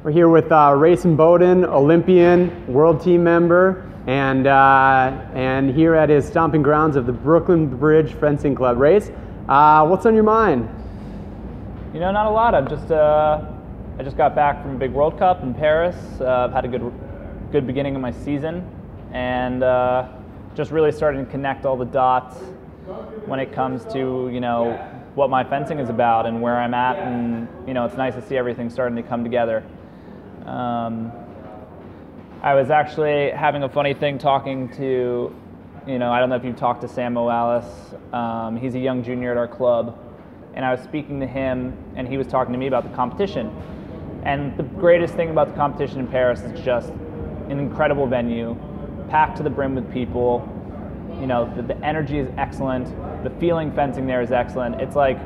We're here with Race Imboden, Olympian, world team member, and here at his stomping grounds of the Brooklyn Bridge Fencing Club. Race, what's on your mind? You know, not a lot. I just got back from a big World Cup in Paris. I've had a good beginning of my season, and just really starting to connect all the dots when it comes to, you know, what my fencing is about and where I'm at, and you know, it's nice to see everything starting to come together. I was actually having a funny thing talking to, you know, I don't know if you've talked to Sam Morales. He's a young junior at our club, and I was speaking to him, and he was talking to me about the competition. And the greatest thing about the competition in Paris is just an incredible venue, packed to the brim with people. You know, the energy is excellent. The feeling fencing there is excellent. It's like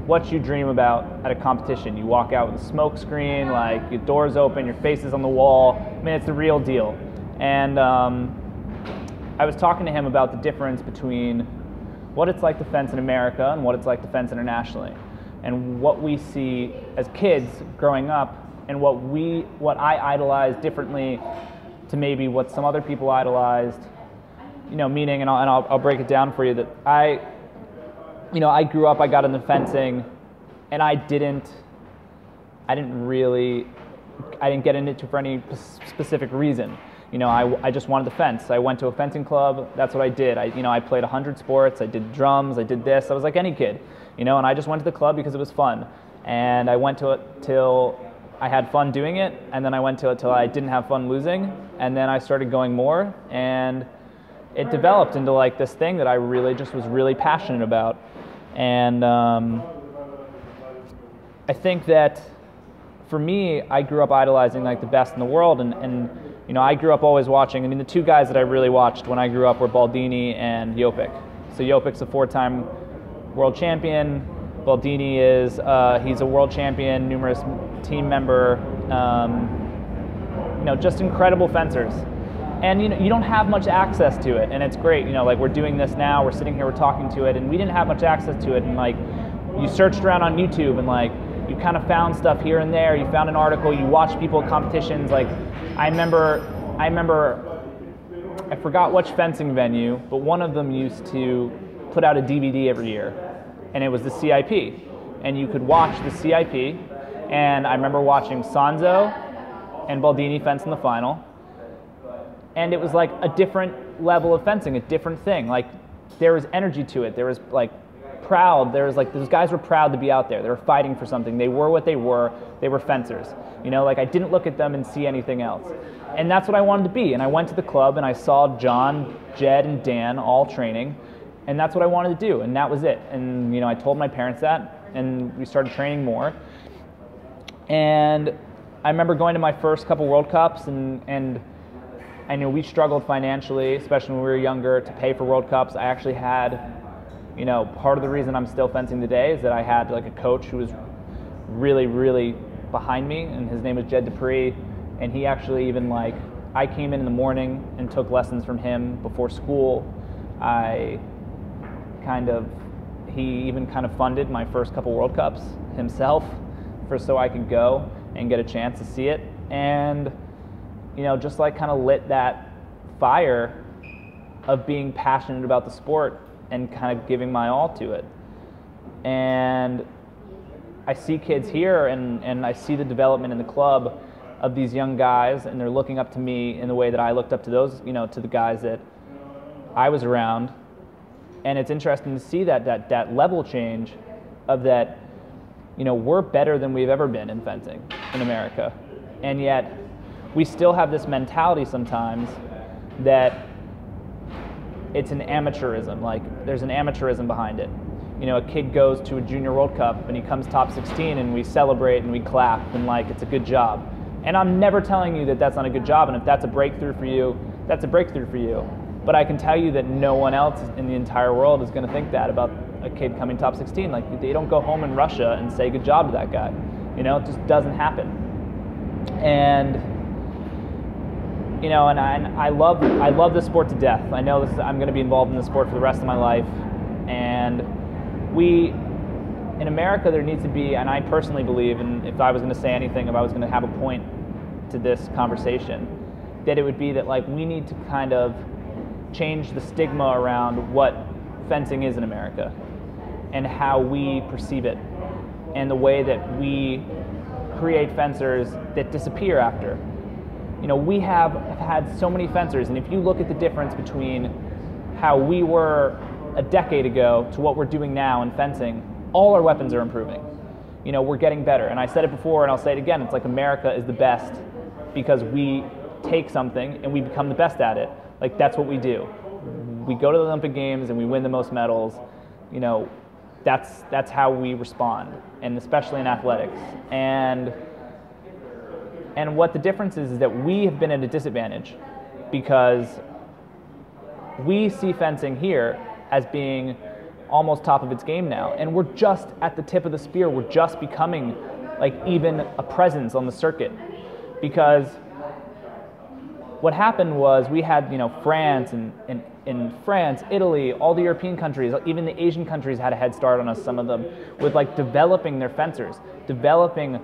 what you dream about at a competition. You walk out with a smoke screen, like your doors open, your face is on the wall. I mean, it's the real deal. And I was talking to him about the difference between what it's like to fence in America and what it's like to fence internationally, and what we see as kids growing up, and what I idolize differently to maybe what some other people idolized. You know, meaning, and I'll break it down for you, that I grew up, I got into fencing, and I didn't get into it for any specific reason. You know, I just wanted to fence. I went to a fencing club. That's what I did. I played 100 sports. I did drums. I did this. I was like any kid, you know. And I just went to the club because it was fun. And I went to it till I had fun doing it, and then I went to it till I didn't have fun losing, and then I started going more, and it developed into like this thing that I really just was really passionate about. And I think that for me, I grew up idolizing like the best in the world, and you know, I grew up always watching. I mean, the two guys that I really watched when I grew up were Baldini and Jopek. So Jopek's a 4-time world champion. Baldini is he's a world champion, numerous team member. You know, just incredible fencers. And you know, you don't have much access to it, and it's great. You know, like we're doing this now, we're sitting here, we're talking to it, and we didn't have much access to it. And like, you searched around on YouTube, and like, you kind of found stuff here and there. You found an article, you watched people at competitions. Like, I remember, I forgot which fencing venue, but one of them used to put out a DVD every year, and it was the CIP, and you could watch the CIP. And I remember watching Sanzo and Baldini fence in the final. And it was like a different level of fencing, a different thing. Like, there was energy to it. There was like proud. There was like, those guys were proud to be out there. They were fighting for something. They were what they were. They were fencers. You know, like I didn't look at them and see anything else. And that's what I wanted to be. And I went to the club and I saw John, Jed, and Dan all training. And that's what I wanted to do. And that was it. And you know, I told my parents that, and we started training more. And I remember going to my first couple World Cups, and I know we struggled financially, especially when we were younger, to pay for World Cups. I actually had, you know, part of the reason I'm still fencing today is that I had like a coach who was really, really behind me, and his name was Jed Dupree, and he actually even like, I came in the morning and took lessons from him before school. He even kind of funded my first couple World Cups himself, so I could go and get a chance to see it. And you know, just like kind of lit that fire of being passionate about the sport and kind of giving my all to it. And I see kids here, and I see the development in the club of these young guys, and they're looking up to me in the way that I looked up to those, you know, to the guys that I was around. And it's interesting to see that level change of that, you know, we're better than we've ever been in fencing in America. And yet, we still have this mentality sometimes that it's an amateurism, like there's an amateurism behind it. You know, a kid goes to a junior World Cup and he comes top 16 and we celebrate and we clap and like it's a good job. And I'm never telling you that that's not a good job, and if that's a breakthrough for you, that's a breakthrough for you. But I can tell you that no one else in the entire world is going to think that about a kid coming top 16. Like, they don't go home in Russia and say good job to that guy. You know, it just doesn't happen. And you know, and I love this sport to death. I know I'm going to be involved in the sport for the rest of my life. And in America, there needs to be, and I personally believe, and if I was going to say anything, if I was going to have a point to this conversation, that it would be that like we need to kind of change the stigma around what fencing is in America and how we perceive it and the way that we create fencers that disappear after. You know, we have had so many fencers, and if you look at the difference between how we were a decade ago to what we're doing now in fencing, all our weapons are improving. You know, we're getting better. And I said it before and I'll say it again, it's like America is the best because we take something and we become the best at it. Like, that's what we do. We go to the Olympic Games and we win the most medals. You know, that's how we respond, and especially in athletics. And what the difference is that we have been at a disadvantage because we see fencing here as being almost top of its game now, and we're just at the tip of the spear. We're just becoming like even a presence on the circuit, because what happened was we had, you know, France and France, Italy, all the European countries, even the Asian countries had a head start on us, some of them, with like developing their fencers, developing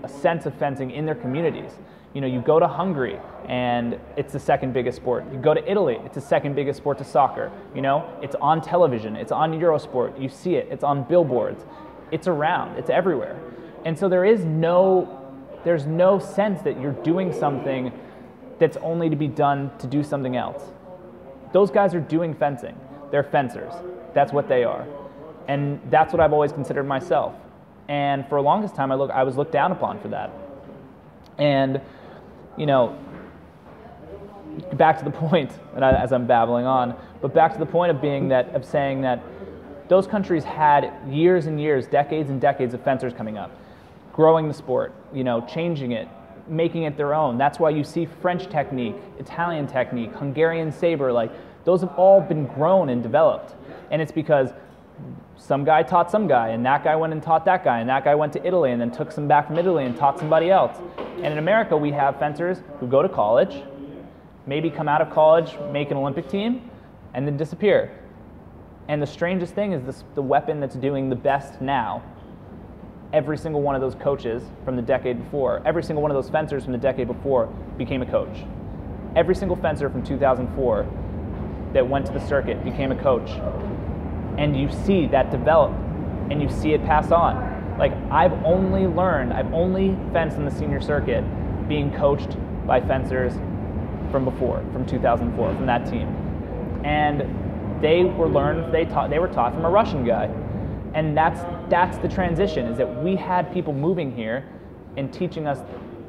a sense of fencing in their communities. You know, you go to Hungary and it's the second biggest sport. You go to Italy, it's the second biggest sport to soccer. You know, it's on television, it's on Eurosport, you see it, it's on billboards, it's around, it's everywhere. And so there's no sense that you're doing something that's only to be done to do something else. Those guys are doing fencing. They're fencers. That's what they are. And that's what I've always considered myself. And for the longest time, I was looked down upon for that. And, you know, back to the point, as I'm babbling on, but back to the point of saying that those countries had years and years, decades and decades of fencers coming up, growing the sport, you know, changing it, making it their own. That's why you see French technique, Italian technique, Hungarian saber, like those have all been grown and developed. And it's because some guy taught some guy, and that guy went and taught that guy, and that guy went to Italy and then took some back from Italy and taught somebody else. And in America, we have fencers who go to college, maybe come out of college, make an Olympic team, and then disappear. And the strangest thing is the weapon that's doing the best now, every single one of those coaches from the decade before, every single one of those fencers from the decade before became a coach. Every single fencer from 2004 that went to the circuit became a coach. And you see that develop, and you see it pass on. Like, I've only fenced in the senior circuit being coached by fencers from before, from 2004, from that team. And they were taught from a Russian guy. And that's the transition, is that we had people moving here and teaching us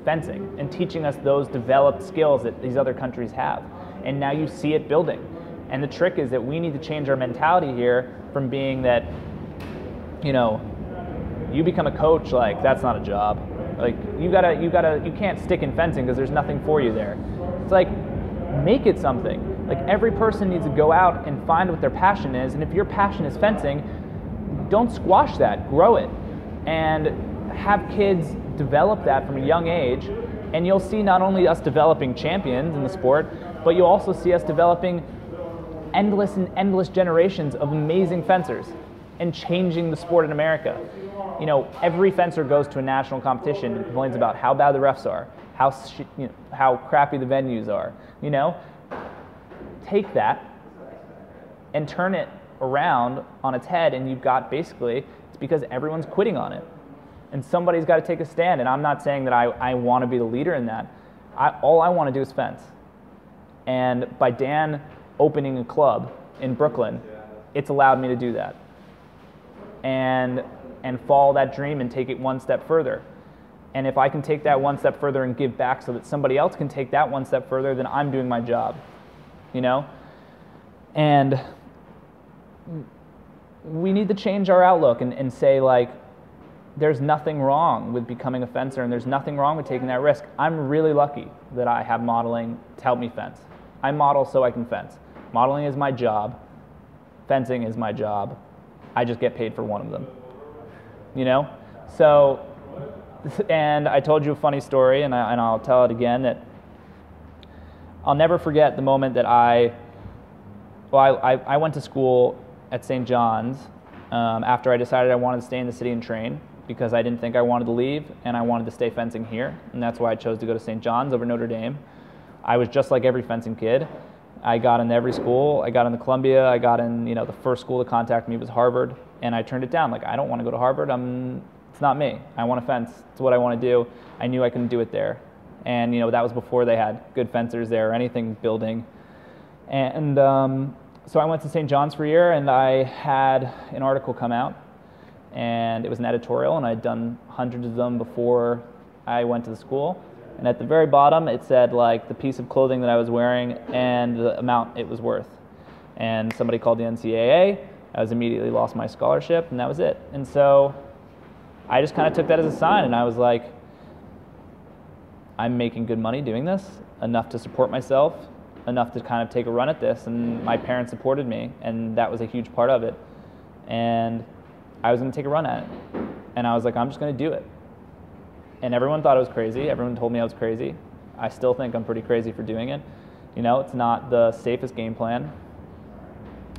fencing and teaching us those developed skills that these other countries have. And now you see it building. And the trick is that we need to change our mentality here from being that, you know, you become a coach, like that's not a job. Like you can't stick in fencing because there's nothing for you there. It's like, make it something. Like, every person needs to go out and find what their passion is. And if your passion is fencing, don't squash that, grow it, and have kids develop that from a young age. And you'll see not only us developing champions in the sport, but you'll also see us developing endless and endless generations of amazing fencers and changing the sport in America. You know, every fencer goes to a national competition and complains about how bad the refs are, how crappy the venues are. You know, take that and turn it around on its head, and you've got basically, it's because everyone's quitting on it. And somebody's got to take a stand, and I'm not saying that I want to be the leader in that. All I want to do is fence. And by Dan opening a club in Brooklyn, it's allowed me to do that. And follow that dream and take it one step further. And if I can take that one step further and give back so that somebody else can take that one step further, then I'm doing my job, you know? And we need to change our outlook and say, like, there's nothing wrong with becoming a fencer, and there's nothing wrong with taking that risk. I'm really lucky that I have modeling to help me fence. I model so I can fence. Modeling is my job. Fencing is my job. I just get paid for one of them, you know? So, and I told you a funny story, and I'll tell it again, that I'll never forget the moment that I went to school at St. John's after I decided I wanted to stay in the city and train. because I didn't think I wanted to leave, and I wanted to stay fencing here, and that's why I chose to go to St. John's over Notre Dame. I was just like every fencing kid. I got into every school. I got into Columbia. I got in, the first school to contact me was Harvard, and I turned it down. Like, I don't want to go to Harvard. It's not me. I want to fence. It's what I want to do. I knew I couldn't do it there. And, that was before they had good fencers there or anything building. And so I went to St. John's for a year, and I had an article come out, and it was an editorial, and I'd done hundreds of them before I went to the school. And at the very bottom, it said, like, the piece of clothing that I was wearing and the amount it was worth. And somebody called the NCAA. I was immediately lost my scholarship, and that was it. And so I just kind of took that as a sign, and I was like, I'm making good money doing this, enough to support myself, enough to kind of take a run at this, and my parents supported me, and that was a huge part of it. And I was going to take a run at it. And I was like, I'm just going to do it. And everyone thought I was crazy. Everyone told me I was crazy. I still think I'm pretty crazy for doing it. It's not the safest game plan,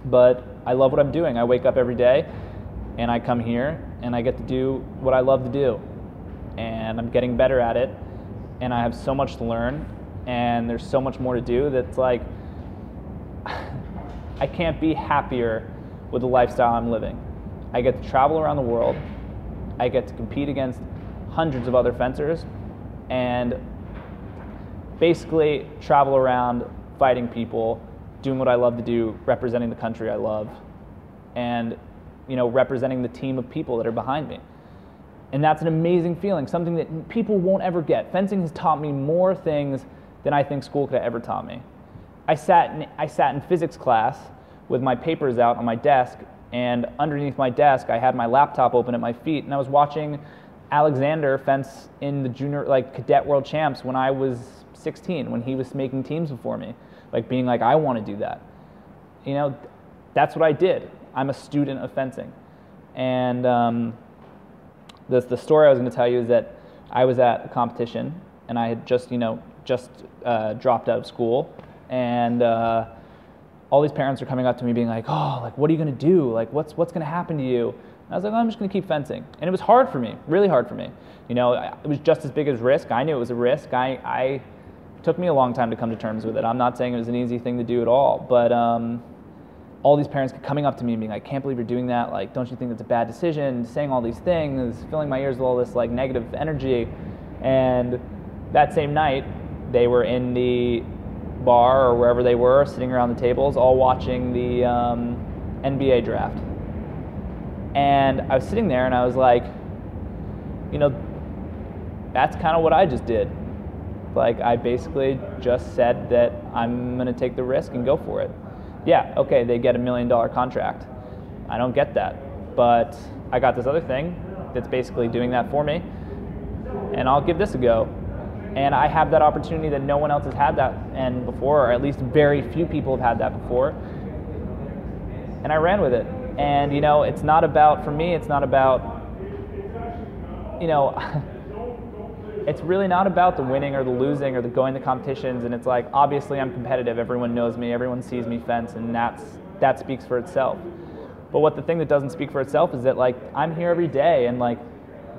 but I love what I'm doing. I wake up every day, and I come here, and I get to do what I love to do. And I'm getting better at it, and I have so much to learn, and there's so much more to do that's like, I can't be happier with the lifestyle I'm living. I get to travel around the world. I get to compete against hundreds of other fencers and basically travel around fighting people, doing what I love to do, representing the country I love, and representing the team of people that are behind me. And that's an amazing feeling, something that people won't ever get. Fencing has taught me more things than I think school could have ever taught me. I sat in physics class with my papers out on my desk, and underneath my desk I had my laptop open at my feet, and I was watching Alexander fence in the junior, cadet world champs when I was 16, when he was making teams before me, being like, I want to do that. That's what I did. I'm a student of fencing. And the story I was going to tell you is that I was at a competition, and I had just dropped out of school, and all these parents are coming up to me being like, oh, what are you going to do? What's going to happen to you? And I was like, I'm just going to keep fencing. And it was hard for me, really hard for me. It was just as big as risk. I knew it was a risk. It took me a long time to come to terms with it. I'm not saying it was an easy thing to do at all, but all these parents coming up to me and being like, I can't believe you're doing that. Don't you think that's a bad decision? Saying all these things, filling my ears with all this negative energy. And that same night, they were in the bar or wherever they were, sitting around the tables, all watching the NBA draft. And I was sitting there and I was like, that's kind of what I just did. I basically just said that I'm going to take the risk and go for it. Yeah, okay, they get $1 million contract. I don't get that. But I got this other thing that's basically doing that for me, and I'll give this a go. And I have that opportunity that no one else has had that and before, or at least very few people have had that before. And I ran with it. And, it's not about, for me, it's not about, it's really not about the winning or the losing or the going to competitions. And it's obviously I'm competitive. Everyone knows me. Everyone sees me fence, and that speaks for itself. But the thing that doesn't speak for itself is that, I'm here every day, and,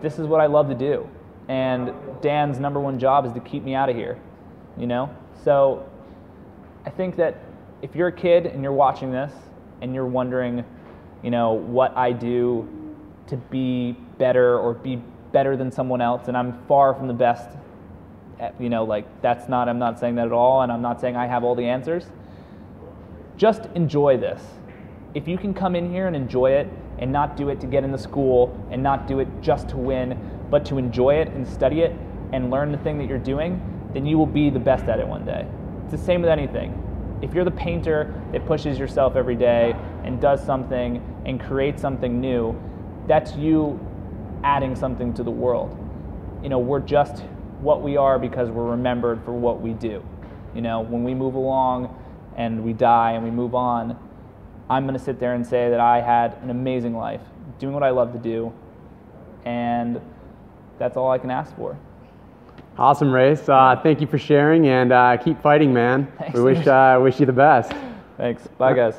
this is what I love to do. And Dan's number one job is to keep me out of here, So I think that if you're a kid and you're watching this and you're wondering, what I do to be better or be better than someone else, and I'm far from the best, I'm not saying that at all, and I'm not saying I have all the answers. Just enjoy this. If you can come in here and enjoy it and not do it to get into school and not do it just to win, but to enjoy it and study it and learn the thing that you're doing, then you will be the best at it one day. It's the same with anything. If you're the painter that pushes yourself every day and does something and creates something new, that's you adding something to the world. We're just what we are because we're remembered for what we do. When we move along and we die and we move on, I'm going to sit there and say that I had an amazing life doing what I love to do, and that's all I can ask for. Awesome, Race. Thank you for sharing, and keep fighting, man. Thanks. We wish you the best. Thanks. Bye, guys.